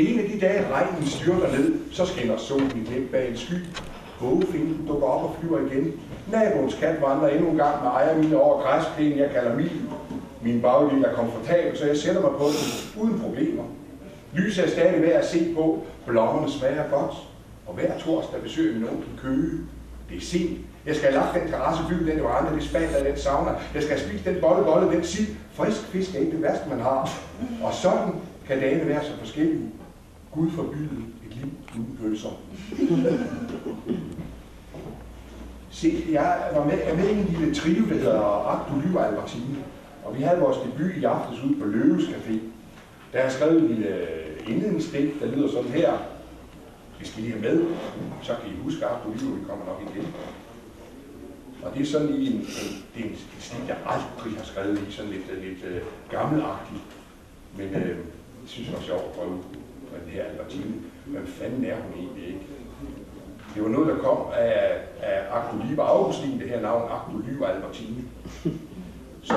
Det er en af de dage, regnen styrter ned, så skinner solen i glimt bag en sky. Vågefinden dukker op og flyver igen. Naboens kat vandrer endnu en gang med ejermine over græsplænen, jeg kalder min bagdel er komfortabel, så jeg sætter mig på den uden problemer. Lyset er stadig værd at se på, blommerne smager godt, og hver torsdag besøger min onkel Køge. Det er sent. Jeg skal have lagt den terrassebygge, den veranda, det spand, den sauna. Jeg skal have spist den bolle, den sild. Frisk fisk er ikke det værste, man har. Og sådan kan dagene være så forskellige. Gud forbyde et liv uden pølser. Se, jeg er med i en lille trio, der hedder Aktu Lyv Albertine. Og vi havde vores debut i aftes ude på Løves Café. Der har jeg skrevet en lille indledningsdigt, der lyder sådan her. Vi skal lige have med, så kan I huske Aktu Lyv, vi kommer nok igen. Og det er sådan lige en stil, jeg aldrig har skrevet i, sådan lidt gammelagtigt. Men jeg synes det var sjovt at prøve med den her Albertine. Hvem fanden er hun egentlig ikke? Det var noget, der kom af Aktu Lyv Augustin, det her navn, Aktu Lyv Albertine. Så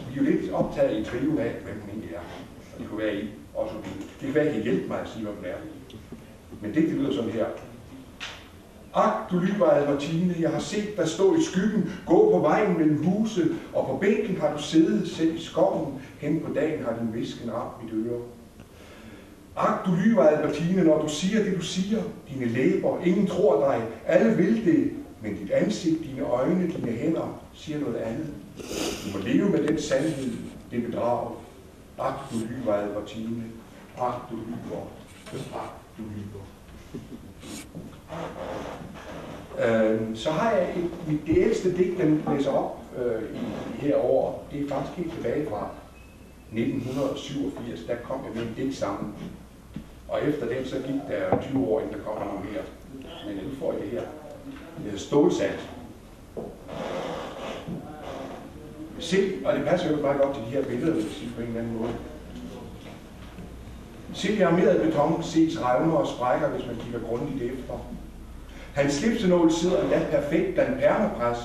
vi er jo lidt optaget i trioen af, hvem hun egentlig er. Og det kunne være I også. Det kan være, at I kan hjælpe mig at sige, hvad hun er. Men det lyder sådan her. Aktu Lyv Albertine, jeg har set dig stå i skyggen, gå på vejen mellem huse, og på bænken har du siddet selv i skoven. Hen på dagen har din hvisken ramt mit øre. Aktu Lyv Albertine, når du siger det, du siger, dine læber, ingen tror dig, alle vil det, men dit ansigt, dine øjne, dine hænder siger noget andet. Du må leve med den sandhed, det bedrag. Aktu Lyv Albertine, Aktu Lyv, Aktu Lyv. Så har jeg det ældste digt, den læser op i her år. Det er faktisk helt tilbage fra 1987. Der kom jeg med en digt sammen. Og efter den, så gik der 20 år, inden der kommer noget mere. Men nu får jeg det her. Det hedder Stålsat. Se, og det passer jo meget godt til de her billeder, vil jeg sige på en eller anden måde. Se, i armeret beton ses revner og sprækker, hvis man kigger grundigt efter. Hans slipsenål sidder endda perfekt blandt permapres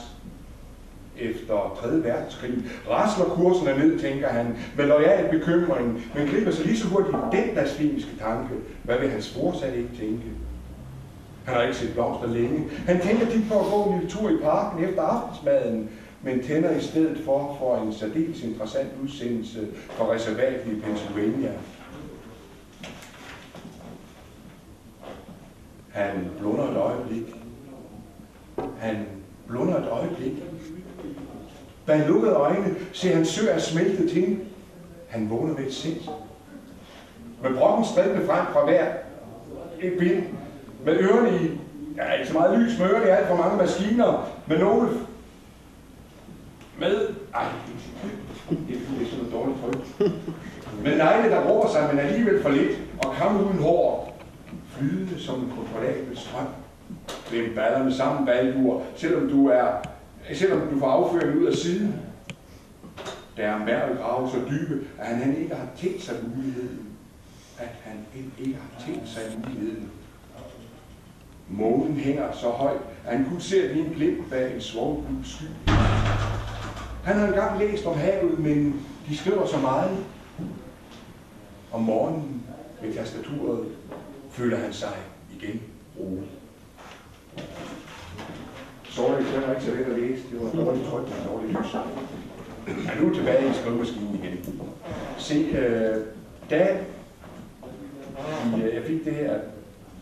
efter 3. verdenskrig. Rasler kurserne ned, tænker han, med loyal bekymring, men griber sig lige så hurtigt den blasfemiske tanke. Hvad vil hans fortsat ikke tænke? Han har ikke set blomster længe. Han tænker tit på at gå en lille tur i parken efter aftensmaden, men tænder i stedet for en særdeles interessant udsendelse fra reservatet i Pennsylvania. Han blunder et øjeblik. Bag lukkede øjne ser han søer smeltet ting. Han vågner ved et sind. Med brokken stridende frem fra hver et bind. Med ørerne i, ja, ikke så meget lys, med ørerne i alt for mange maskiner. Med nogle med, det er sådan noget dårligt tryk. Med negle, der råber sig, men alligevel for lidt, og kam uden hår. Flydende som en kontrollabel strøm. Klem ballerne sammen baljur, selvom du får afføringen ud af siden. Der er mærkelgrave så dybe, at han ikke har tænkt sig muligheden. Månen hænger så højt, at han kun ser lige en glimt bag en svovlgul sky. Han har engang læst om havet, men de skriver så meget. Om morgenen ved tastaturet føler han sig igen rolig. Sorry, det var ikke så let at læse. Det var dårligt tryk og dårligt lys. Jeg er nu tilbage i skrivemaskinen igen. Se, da jeg fik det her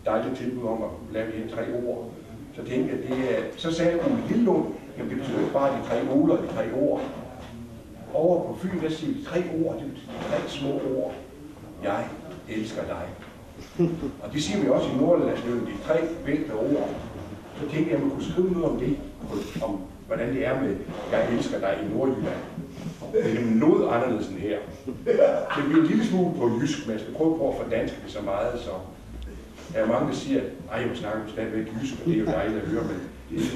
dejlige tilbud om at lave de her 3 ord, så tænkte jeg, så sagde Ole Lillund, jamen det betyder ikke bare de 3 oler, de 3 ord. Over på Fyn, der siger de 3 ord, det betyder 3 små ord. Jeg elsker dig. Og det siger vi også i Nordjylland, de 3 vægte ord. Så tænkte jeg, at man kunne skrive noget om det, om hvordan det er med, jeg elsker dig i Nordjylland. Det er noget anderledes end her. Det bliver en lille smule på jysk, men jeg skal prøve på at fordanske det så meget, så der er mange, der siger, at jeg snakker stadigvæk jysk, og det er jo dejligt at høre, men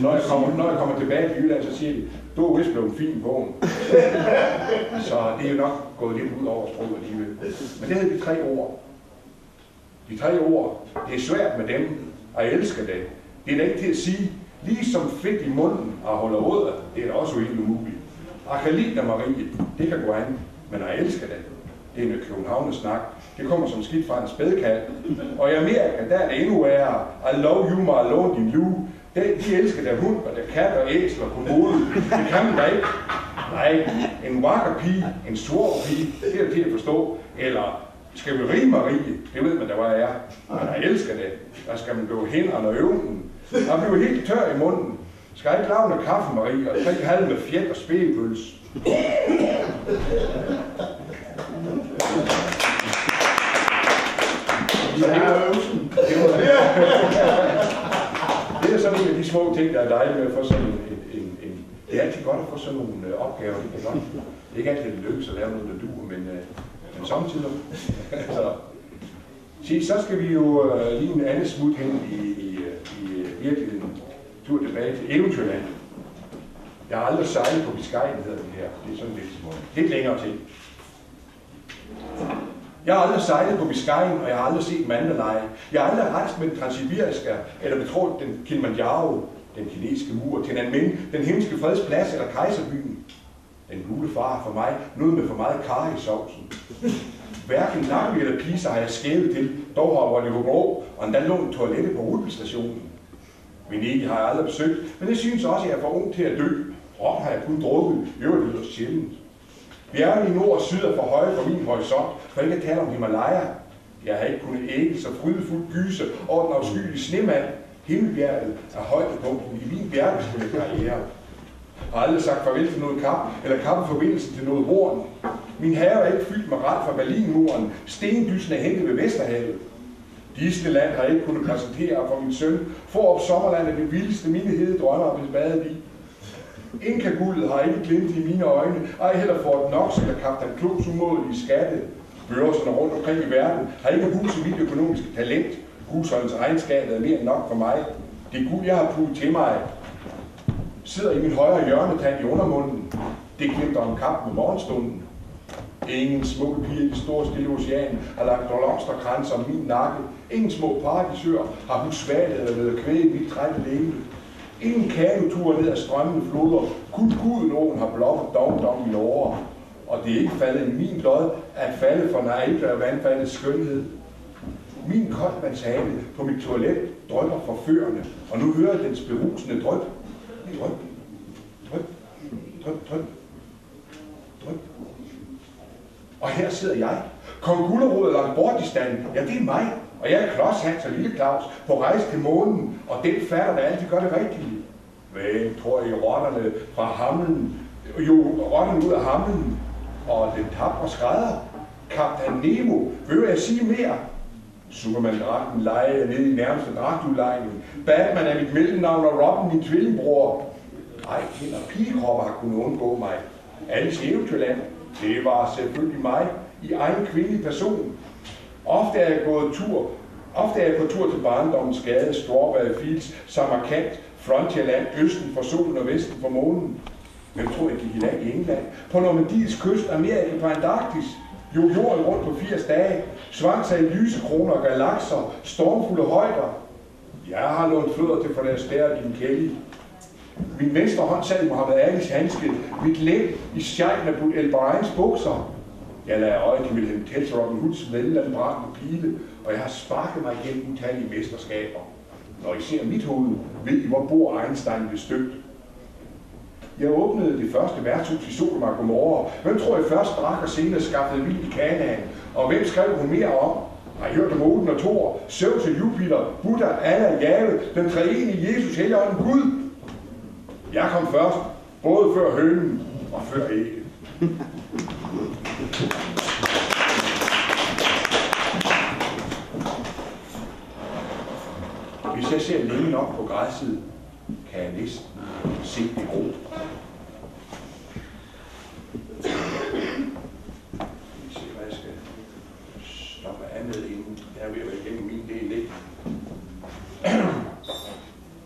når jeg kommer tilbage til Jylland, så siger de, du er vist blevet fin på. Så det er jo nok gået lidt ud over sproget alligevel. Men det hedder de 3 ord. De 3 ord, det er svært med dem, og jeg elsker det. Det er da ikke til at sige, ligesom fedt i munden og holder ud af, det er da også helt umuligt. Og kan lide dig, Marie, det kan gå an, men jeg elsker det. det er en københavnersnak. Det kommer som skidt fra en spædkald. Og i Amerika, der er det endnu værre. I love you, my lord, din lue. De elsker der hund, og der kat og æsler på mode. Det kan man da ikke. Nej, en vakker pige, en svår pige, det er til at forstå. Eller skal vi rige Marie, det ved man da, hvad jeg er. Men jeg elsker det. Der skal man gå hen og øve den. Og blive helt tør i munden. Skal jeg ikke lave noget kaffe, Marie, og drikke halv med fjert og spædepøls. Så det er sådan en af de små ting, der er dejlige med at få sådan en det er altid godt at få sådan nogle opgaver. Det er ikke altid det lykkes at lave noget, der duer, men samtidig. Så skal vi jo lige en anden smut hen i virkeligheden. Tur tilbage til Eventyrland. Jeg har aldrig sejlet på Biscayen, hedder det her. Det er sådan lidt længere til. Jeg har aldrig sejlet på Biscayen, og jeg har aldrig set mandaleje. Jeg har aldrig rejst med den transsibiriske, eller betrådt den Kilimanjaro, den kinesiske mur, til den himmelske fredsplads eller kejserbyen. Den gule far for mig, noget med for meget kar i sovsen. Hverken Napoli eller Pisa har jeg skævet til, dog har jeg været og endda lånt toilette på Rudbølstationen. Venedig har jeg aldrig besøgt, men det synes også, at jeg er for ung til at dø. Rom har jeg kun drukket, øvrigt yderst sjældent. Bjergene i nord og syd er for høje for min horisont, for ikke at tale om Himalaya. Jeg har ikke kunnet ægge så frydefuldt gyse over den afskyelige snemand. Himmelbjerget er højdepunkten i min bjergbeskuende karriere. Jeg har aldrig sagt farvel til noget kap, eller kappeforbindelse til noget horn. Min have er ikke fyldt med ret fra Berlinmuren. Stendysen er hængt ved Vesterhavet. Disneyland har ikke kunnet præsentere for min søn. Forop Sommerland er det vildeste mine hede drømmer er blevet badet i. Inka-guldet har ikke glemt i mine øjne, ej heller Fort Knox eller Kaptajn Klogs umådelige skatte. Børserne rundt omkring i verden har ikke huset mit økonomiske talent. Husholdens regnskab er mere end nok for mig. Det guld, jeg har puttet til mig, sidder i min højre hjørnetand i undermunden. Det glemte om kamp med morgenstunden. Ingen små piger i det store stille ocean har lagt blomsterkranser om min nakke. Ingen små paradisøer har husvalet eller været kvæg i mit trætte leve. Ingen kanotur ned ad strømmende floder. Kun Gudenåen har bloppet dogmt om mine årer. Og det er ikke faldet i min lod at falde for Naibla og vandfaldets skønhed. Min koldvandshave på mit toilet drypper forførende, og nu hører jeg dens berusende dryp. Dryp, dryp, dryp, dryp, dryp. Og her sidder jeg. Kong Gullerod langt bort i standen. Ja, det er mig. Og jeg er Klods Hans og Lille Claus på rejse til månen, og den fatter, der altid gør det rigtige. Hvem tror I rotterne fra hamlen? Jo, rotterne ud af hamlen. Og den tapre skrædder. Kaptajn Nemo, vil jeg sige mere? Superman-dragten leger nede i nærmeste dragtudlejning. Batman er mit mellemnavn, og Robin min tvillingbror. Ej, kender pigekropper har kunnet undgå mig. Alice i Eventyrland, det var selvfølgelig mig i egen kvindelig person. Ofte er jeg på tur til barndommens gade, Strawberry Fields, Samarkand, Frontierland, østen for solen og vesten for månen. Hvem tror jeg gik i land i England? På Normandiets kyst, Amerika, på Antarktis. Jo jorden rundt på 80 dage, svang sig i lysekroner og galakser, stormfulde højder. Jeg har lånt fødder til for deres stærre din Kelly. Min venstre hånd sad i Muhammad Alis handske, mit læg i Sheikh Nabut El Bahrains bukser. Jeg lagde øje til Wilhelm Tell og Robin Hoods vellandbragte pile, og jeg har sparket mig igennem utallige mesterskaber. Når I ser mit hoved, ved I, hvor bor Einstein blev støbt. Jeg åbnede det første værtshus i Sodom og Gomorra. Hvem tror I først drak og senere skaffede vild i Kanaan? Og hvem skrev hun mere om? Har I hørt om Odin og Thor, Zeus og Jupiter, Buddha, Allah, Jave, den treenige Jesus, Helligånden, Gud? Jeg kom først, både før hønen og før ægget. Hvis jeg ser længe nok på græsset, kan jeg næsten se det gro. Vi ser, hvad jeg skal stoppe af med inden. Jeg er ved at være igennem min del, ikke?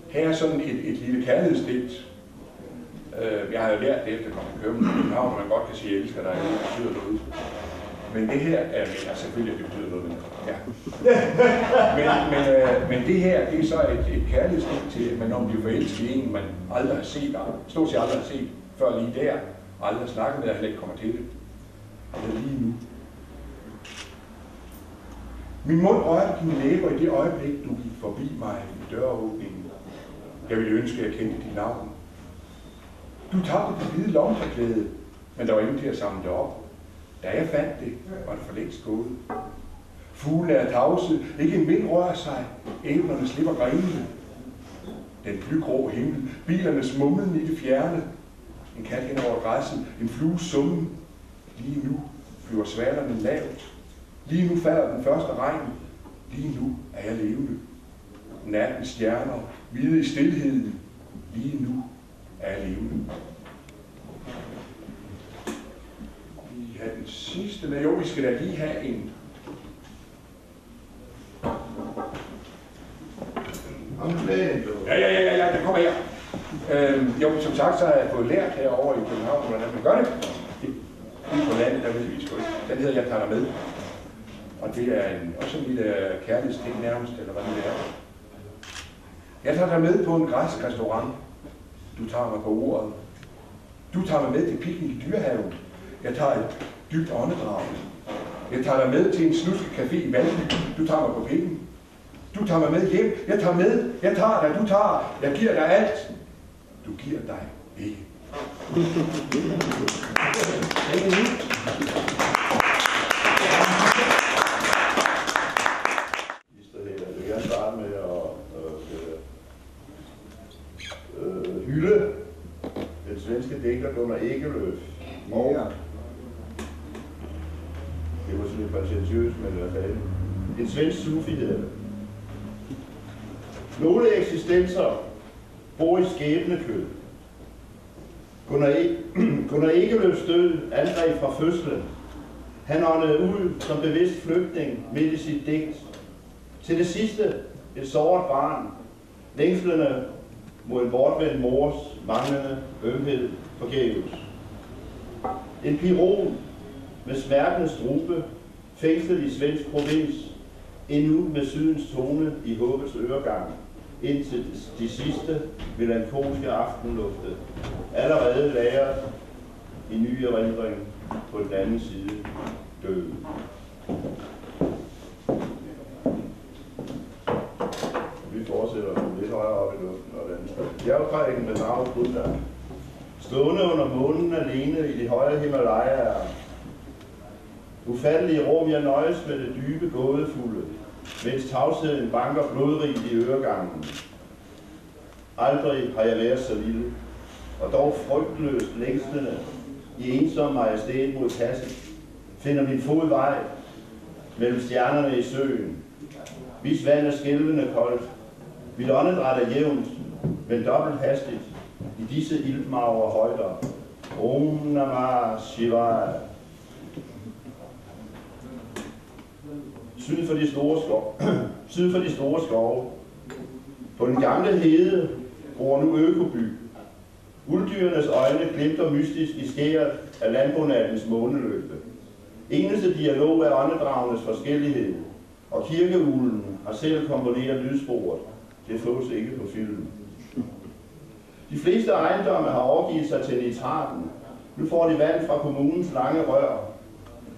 Her er sådan et lille kærlighedsdigt. Jeg har jo lært det efter at komme til København, hvor man godt kan sige, at jeg elsker dig, det betyder noget. Men det her er, selvfølgelig at det betyder noget, ja. Men det her, det er så et kærlighedsdigt til, at man om bliver forelsket i en, man aldrig har set, stort set aldrig har set før lige der, aldrig har snakket med, og heller ikke kommer til det. Og det er lige nu. Min mund rørte dine læber i det øjeblik, du gik forbi mig i døråbningen. Jeg ville ønske, at jeg kendte dit navn. Du tabte det hvide lommetørklæde, men der var ingen til at samle det op. Da jeg fandt det, var det for længst gået. Fuglene er tavse, ikke en vind rører sig, æblerne slipper grenene. Den blygrå himmel, bilernes mumlen i det fjerne. En kat hen over græsset, en flue summen. Lige nu flyver svalerne lavt. Lige nu falder den første regn. Lige nu er jeg levende. Nattens stjerner, hvide i stilheden. Lige nu er jeg levende. Vi har den sidste med. Jo, vi skal da lige have en. Ja, det kommer her. Jo, som sagt, så har jeg fået lært herovre i København, hvordan man gør det. Lige på landet, der ved vi sgu ikke. Den hedder Jeg tager dig med. Og det er også en lille kærlighedsting nærmest, eller hvad det er. Jeg tager dig med på en græsk restaurant. Du tager mig på ordet. Du tager mig med til piknik i Dyrehaven. Jeg tager et dybt åndedrag. Jeg tager dig med til en snuske café i Valby. Du tager mig på pikken. Du tager mig med hjem. Jeg tager med. Jeg tager dig. Du tager. Jeg giver dig alt. Du giver dig ikke. Jeg vil gerne starte med at hylde den svenske digter Gunnar Ekelöf. Det var sådan lidt præsentiøst, men i hvert fald en svensk sufi hedder det. Nogle eksistenser bor i skæbnekød. Gunnar Ekelöfs død angreb fra fødslen. Han åndede ud som bevidst flygtning midt i sit digt. Til det sidste et såret barn, længslende mod en bortvendt mors manglende ømhed forgæves. En piron med smertens strube, fængslet i svensk provins, endnu med sydens tone i håbets øregang, indtil de sidste melankolske aftenlufte, allerede lagret i ny erindring på den anden side døde. Vi fortsætter lidt højere op i luften og den. Bjergprædiken med navnet Buddha. Stående under månen alene i de høje Himalayaer. Ufattelige rum, jeg nøjes med det dybe gådefulde, mens tavsheden banker blodrigt i øregangen. Aldrig har jeg været så lille, og dog frygtløst længslende i ensom majestæt mod passet, finder min fod vej mellem stjernerne i søen. Hvis vand er skælvende koldt, mit åndedræt er jævnt, men dobbelt hastigt i disse iltmagre højder. Om Namah Shivaya. Syd for de store skove. På den gamle hede bor nu Økoby. Ulddyrenes øjne glimter mystisk i skæret af landbonattens månelygte. Eneste dialog er åndedragenes forskellighed, og kirkeuglen har selv komponeret lydsporet. Det fås ikke på filmen. De fleste ejendomme har overgivet sig til nitraten. Nu får de vand fra kommunens lange rør.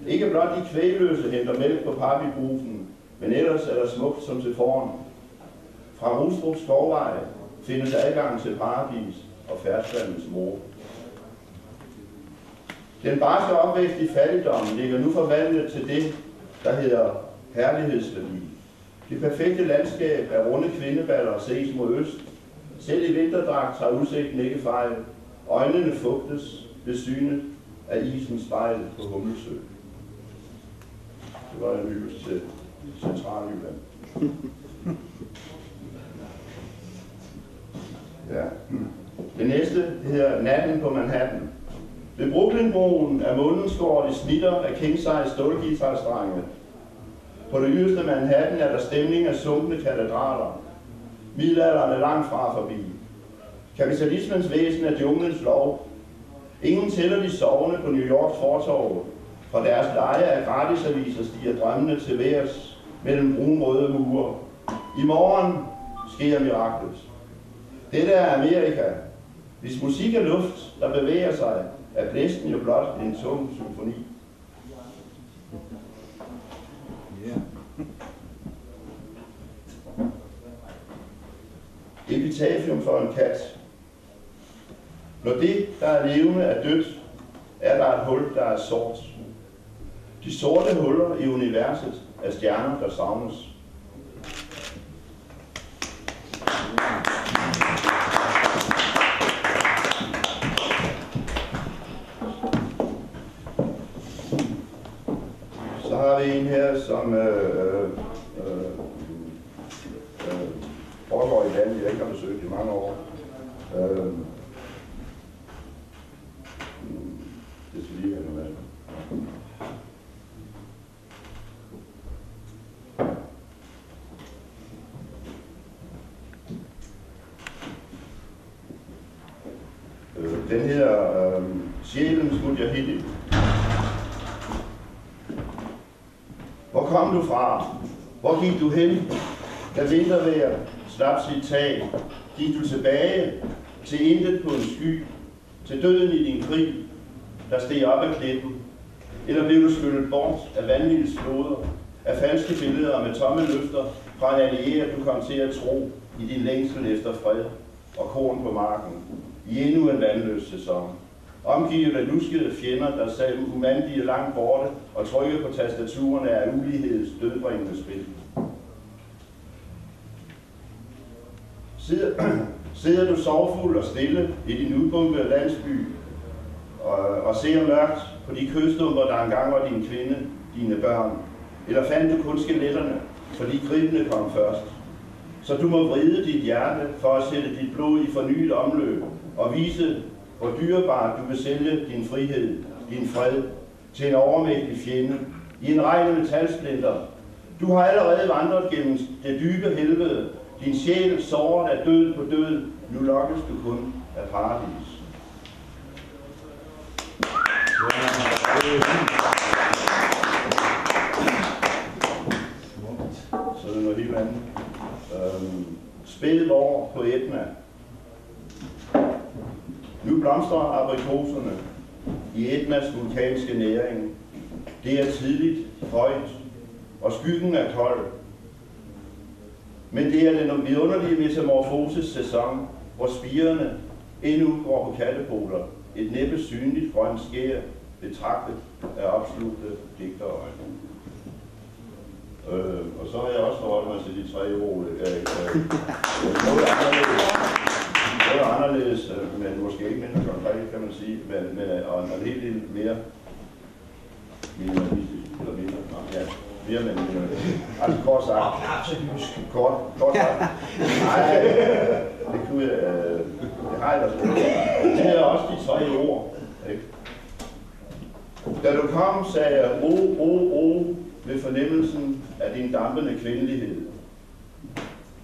Ikke blot de kvægløse henter mælk på pap i brusen, men ellers er der smukt som til foran. Fra Rustrup Skovvej findes adgang til paradis og ferskvandens mor. Den barske opvækst i fattigdommen ligger nu forvandlet til det, der hedder herlighedsværdi. Det perfekte landskab af runde kvindeballer ses mod øst. Selv i vinterdragt tager udsigten ikke fejl. Øjnene fugtes ved synet af isens spejl på Humlesø. Det var en hyldest til Centraljylland. Ja. Det næste det hedder Natten på Manhattan. Ved Brooklynbroen er månen skåret i snitter af king-size stålguitarstrenge. På det yderste Manhattan er der stemning af sunkne katedraler. Middelalderen er langt fra forbi. Kapitalismens væsen er junglens lov. Ingen tæller de sovende på New Yorks fortorv. Fra deres leje af gratisaviser stiger drømmene til værs mellem brunrøde mure. I morgen sker miraklet. Dette er Amerika. Hvis musik er luft, der bevæger sig, er blæsten jo blot en tung symfoni. Epitafium for en kat. Når det, der er levende, er dødt, er der et hul, der er sort. De sorte huller i universet er stjerner, der savnes. Så har vi en her, som foregår i landet, jeg ikke har besøgt i mange år. Det skal lige have noget af. Den her sjælens mujahidi. Hvor kom du fra? Hvor gik du hen? Da vintervejr slap sit tag, gik du tilbage til intet på en sky, til døden i din krig, der steg op ad klippen, eller blev du skyllet bort af vanvittige floder, af falske billeder med tomme løfter fra en allieret, du kom til at tro i din længsel efter fred og korn på marken, i endnu en vandløs sæson. Omgivet af luskede fjender, der sad umandige langt borte og trykkede på tastaturerne af uligheds dødbringende spil. Sidder du sorgfuld og stille i din udbumpede landsby og ser mørkt på de kødstumper, der engang var din kvinde, dine børn, eller fandt du kun skeletterne, fordi gribene kom først. Så du må vride dit hjerte for at sætte dit blod i fornyet omløb og vise, hvor dyrebart du vil sælge din frihed, din fred, til en overmægtig fjende, i en regn metalsplinter. Du har allerede vandret gennem det dybe helvede. Din sjæl såret af død på død. Nu lokkes du kun af paradis. Så er det noget helt andet. Spædvår på Etna. Nu blomstrer aprikoserne i Etnas vulkanske næring. Det er tidligt, højt, og skyggen er kold. Men det er den vidunderlige metamorfoses sæson, hvor spirene endnu går på kattepoler. Et næppe synligt grønt skær, betragtet af opslugte digterøjne. Og så har jeg også forholdt mig til de tre ord. Noget anderledes, men måske ikke mindre konkret, kan man sige, men og en helt lidt mere minimalistisk, eller mindre, ja, mere minimalistisk. Altså kort sagt. Kort sagt. Nej, det kunne jeg, det har jeg da sgu. Det er også de tre ord, ikke? Da du kom, sagde jeg, ved fornemmelsen af din dampende kvindelighed.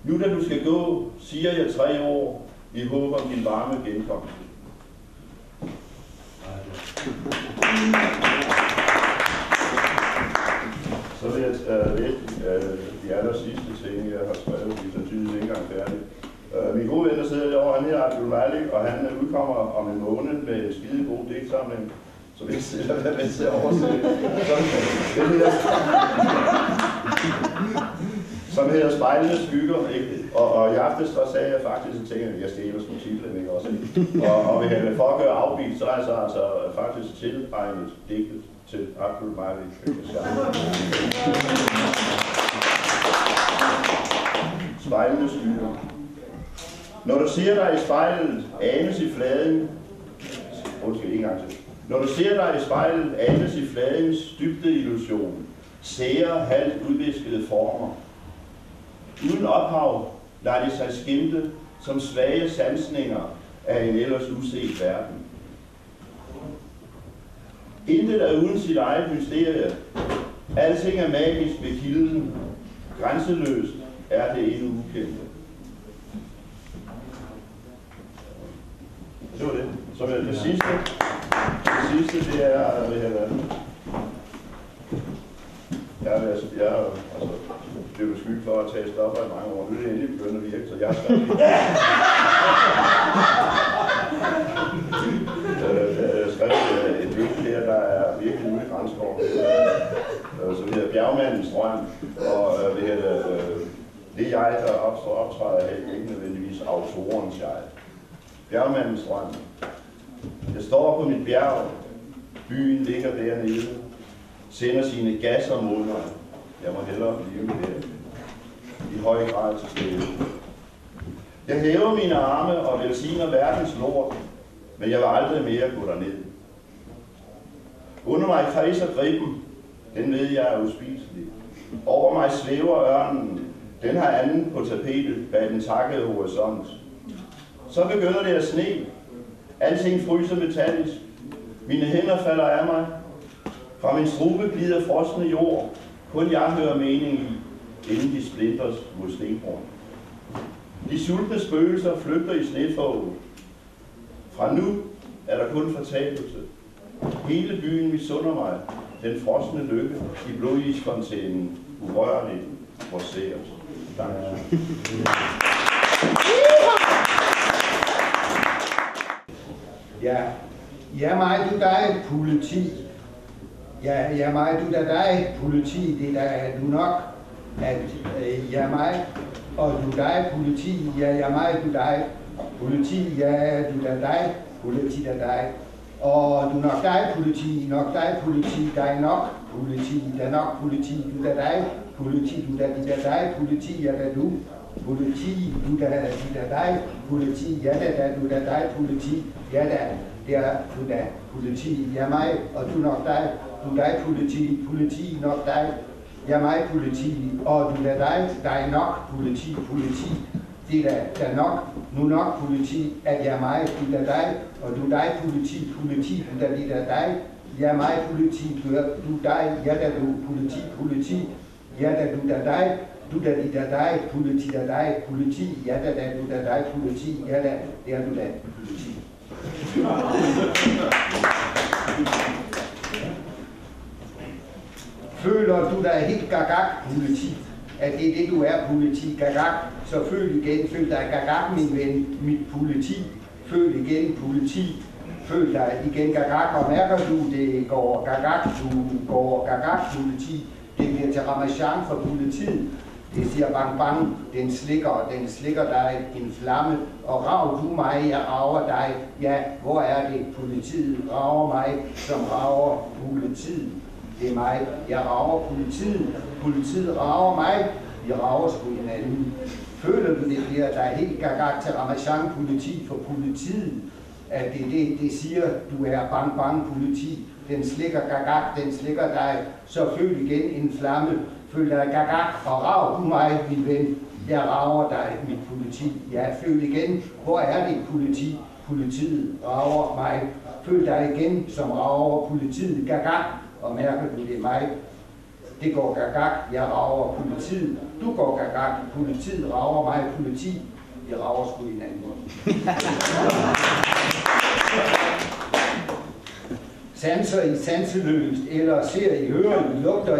Nu da du skal gå, siger jeg tre ord i håb om din varme genkomst. Så vil jeg læse de aller sidste ting, jeg har skrevet, de så tydeligt ikke engang færdigt. Min gode ven, der sidder derovre, han hedder Abdul Malik, og han udkommer om en måned med en skide god digtsamling, som jeg selv har været med til at oversætte. Som hedder Spejlende skygger, ikke? Og i aftes så sagde jeg faktisk, at jeg stjæler som titlen, ikke også? Og for at gøre afbit, så er jeg altså faktisk tilregnet digtet til Abdul Malik. Spejlende skygger. Når du ser dig i spejlet, anes i fladen. Undskyld, en gang til. Når du ser dig i spejlet, anes i fladens dybde illusion. Sære, halvt udviskede former. Uden ophav lader de sig skimte som svage sansninger af en ellers uset verden. Intet er uden sit eget mysterie. Alting er magisk ved kilden. Grænseløst er det endnu ukendte. Det var det. Så det sidste, det er, jeg blev beskyldt for at tage stoffer i mange år. Nu er det endelig begyndt at virke, så jeg har skrevet et digt her, der er virkelig ude i Grænskov, som hedder Bjergmandens drøm, og Det er jeg, der optræder ikke nødvendigvis autorens jeg. Bjergmandens drøm. Jeg står på mit bjerg. Byen ligger dernede. Sender sine gasser mod mig. Jeg må hellere blive her. I høj grad til stede. Jeg hæver mine arme og velsigner verdens lort, men jeg vil aldrig mere gå derned. Under mig kredser griben, den ved jeg er uspiselig. Over mig svæver ørnen, den har anden på tapetet bag den takkede horisont. Så begynder det at sne. Alting fryser metallisk. Mine hænder falder af mig. Fra min strube glider frosne jord. Kun jeg hører mening i, inden de splinters mod stenbroen. De sultne spøgelser flygter i snefåget. Fra nu er der kun fortabelse. Hele byen misunder mig. Den frosne lykke i blodisfontænen urørligt forseres. Tak. Ja, mig, du dig, politi. Ja, mig, du dig, politi. Det er du nok, at ja, mig, og du dig, politi. Ja, mig, du dig, politi. Ja, du dig, politi, dig. Og du nok dig, politi, dig nok, politi, der nok, politi, du dig, politi, du dig, politi, ja, da du, politi, du dig, politi, ja, da du dig, politi, ja, da, der, du da, politi, ja, mig, og du nok dig, politi, nok dig, ja, mig, politi, og du dig nok, politi, det der nok, nu nok politi, at jeg mig, du der dig, og du dig politi, du der det der dig, jeg mig politi, du dig, ja da du politi, ja da du der dig, du der det der dig, politi der dig, politi, ja da du der dig, politi, ja da, der du der politi. Føler du dig helt gagak, politi? At det er det, du er, politi, gagak, så føl dig gagak, min ven, mit politi, føl igen, politi, føl dig igen gagak, og mærker du, det går gagak, politi, det bliver til ramachan for politiet, det siger bang bang, den slikker dig en flamme, og rav du mig, jeg rager dig, ja, hvor er det, politiet rager mig, som rager politiet. Det er mig, jeg rager politiet rager mig, vi rager sgu hinanden. Føler du det bliver der helt gagak til ramachan politi for politiet, at det siger, du er bang bang politi, den slikker gagak, den slikker dig, så føl igen en flamme, føl dig gagak og rav du mig, min ven, jeg rager dig, mit politi, ja, føl igen, hvor er det politi, politiet rager mig, føl dig igen, som rager politiet gagak, og mærker du, det er mig, det går gagak, jeg rager politiet, du går gagak, politiet rager mig, politi, vi rager sgu hinanden. Sanser I sanseløst, eller ser I, hører I, lugter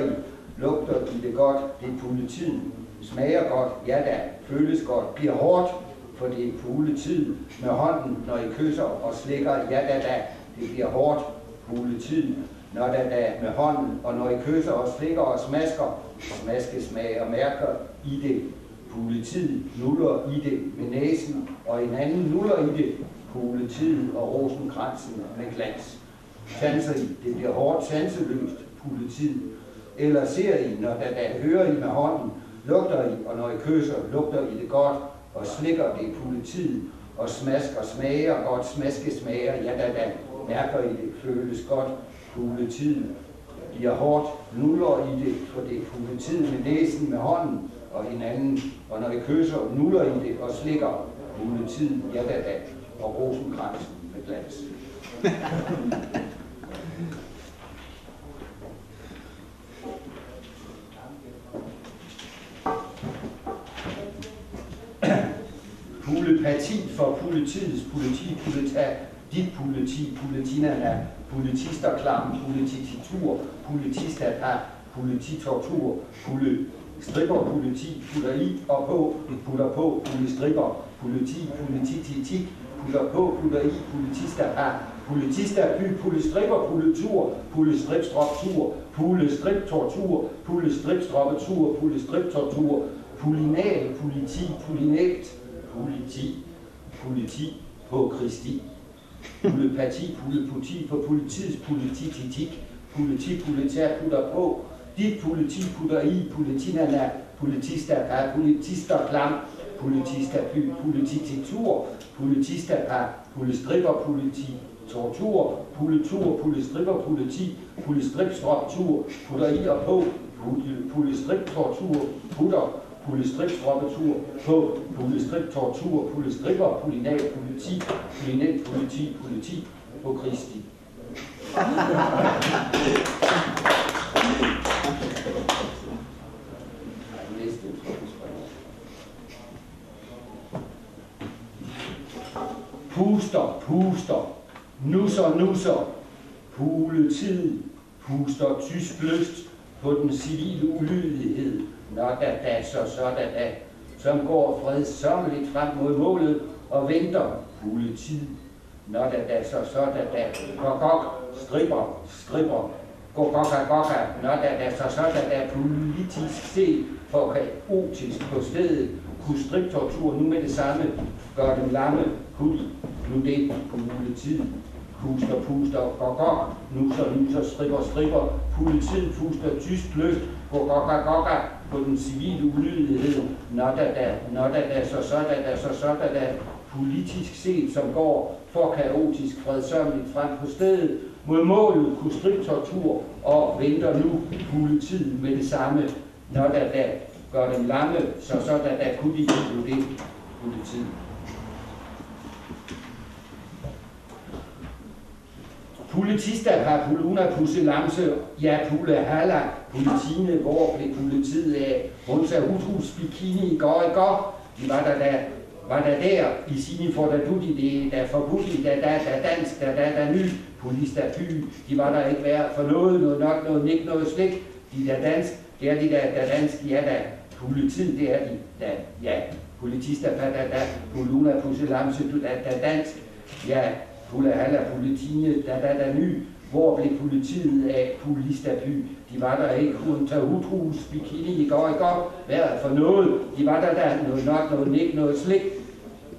I det godt, det er politiet, smager godt, ja da, føles godt, bliver hårdt, for det er politiet, med hånden, når I kysser og slikker, ja da, det bliver hårdt, politiet, når da med hånden, og når I kysser og slikker og smasker, smaskesmag og mærker i det. Politiet nuller i det med næsen, og en anden nuller i det. Politiet og rosenkransen med glans. Sanser I, det bliver hårdt sanseløst, politiet. Eller ser I, når da hører I med hånden, lugter I, og når I kysser, lugter I det godt, og slikker det politiet, og smasker smager godt, smaskesmager, ja da, mærker I det, føles godt. Politiet bliver hårdt, nuller i det, for det er politiet med næsen, med hånden og hinanden, og når I kysser, nuller i det og slikker politiet, ja da, og rosenkransen med glans. Pulepati for politiets politi, dit politi, politinerne, politisterklam, polititur, politistata, polititortur, stripper, politi, putter i og på, putter på, polistripper, politi, politititik, putter på, putter i, politistata, politistaby, polistripper, politur, polistripstroptur, polistriptortur, polistripstroppetur, polistriptortur, pulinal, politi, pulinalt, politi på Kristi, pulepati, pulepoti på politiets polititik, politær putter på, dit politi putter i, politinana, politister, politister klam, politister by, polititur, politister par, polistripper, politi, tortur, politur, polistripper, politi, polistripstroptur, putter i og på, polistriptortur, putter, polistripstroppetur på, polistriptortur, polistripper, pulinal, politi, pulinal, politi på Kristi. Puster, nusser, puletid, puster tysk lyst på den civile ulydighed, når da, så da, som går fredsommeligt frem mod målet og venter puletid, når da, så da, gok, stripper, gokka, når da, så da, politisk set for kaotisk på stedet, kunne striptortur nu med det samme, gør dem lamme, hud, nu det, puletid, puster, gok, nusser, stripper, politiet puster tysk løst, gokka, på den civile ulydighed, når da, så da, politisk set, som går for kaotisk fredsommeligt frem på stedet, mod målet, kunne striptortur og venter nu politiet med det samme, når da, gør dem lamme, så da, kunne de nu det, politiet. Politister har puluna, pusselamse, ja, pulle halla, politine, hvor blev politiet af, Hunsa Huthus, bikini, i går, de var der i sine fordadutti, det er forbudt, da dansk, da ny, polista by, de var der ikke værd for noget nok, noget nik, noget slik, de der dansk, det er de der dansk, ja da, politiet, det er de, da, ja, politister, da, puluna, pusselamse, da dansk, ja, Pulle halla, politine, da ny, hvor blev politiet af Pulistaby? De var der ikke, Hunsa Huthus, bikini, i går, hvad for noget? De var der noget nok, noget nik, noget slik.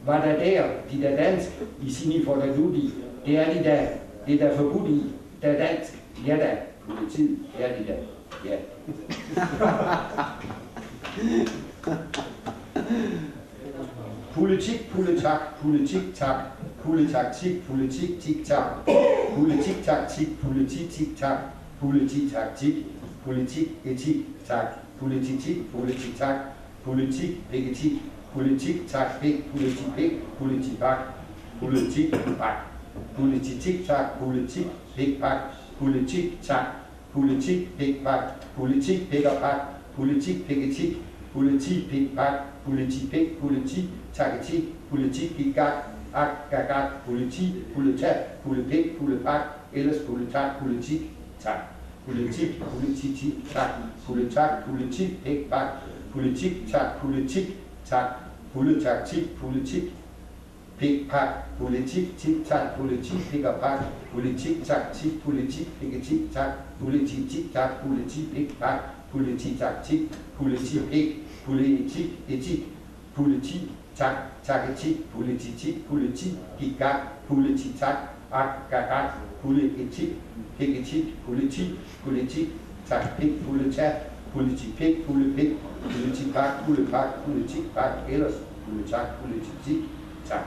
Var der, de der dansk, i sine fordadutti, det er de der, det der forbudt i, der dansk, ja da, politiet, det er de der, ja. Politik, tak, politaktik, politik, tik-tak, politiktaktik, politik-tik-tak, politiktaktik, politik, etik, tak, politik-tak, politik, etik, politik-tak, politik, politipak, politik-pak, politik-tak, politik-pak, politik-tak, politik-pak, politik-pak, politik-etik, politik-pak, politik, politik, taketik, politik, gigak, gagak, politi, politak, polepik, polepak, ellers politak, politik, tak, politik, politik, tak, politak, politik, pækpak, politik, tak, politik, tak, politaktik, politik, pækpak, politik, tik-tak, politik, pækpak, politik, taktik, politik, pæketik, tak, politik, tik-tak, politik, pækpak, politik, taktik, politik, pæk, politik, etik, politi, tak, taketik, politik, politi, gigak, polititak, gagak, polietik, pæketik, politik, tak, pæk, politak, politik, polepæk, politipak, polepak, politikpak, ellers politak, politik, tak.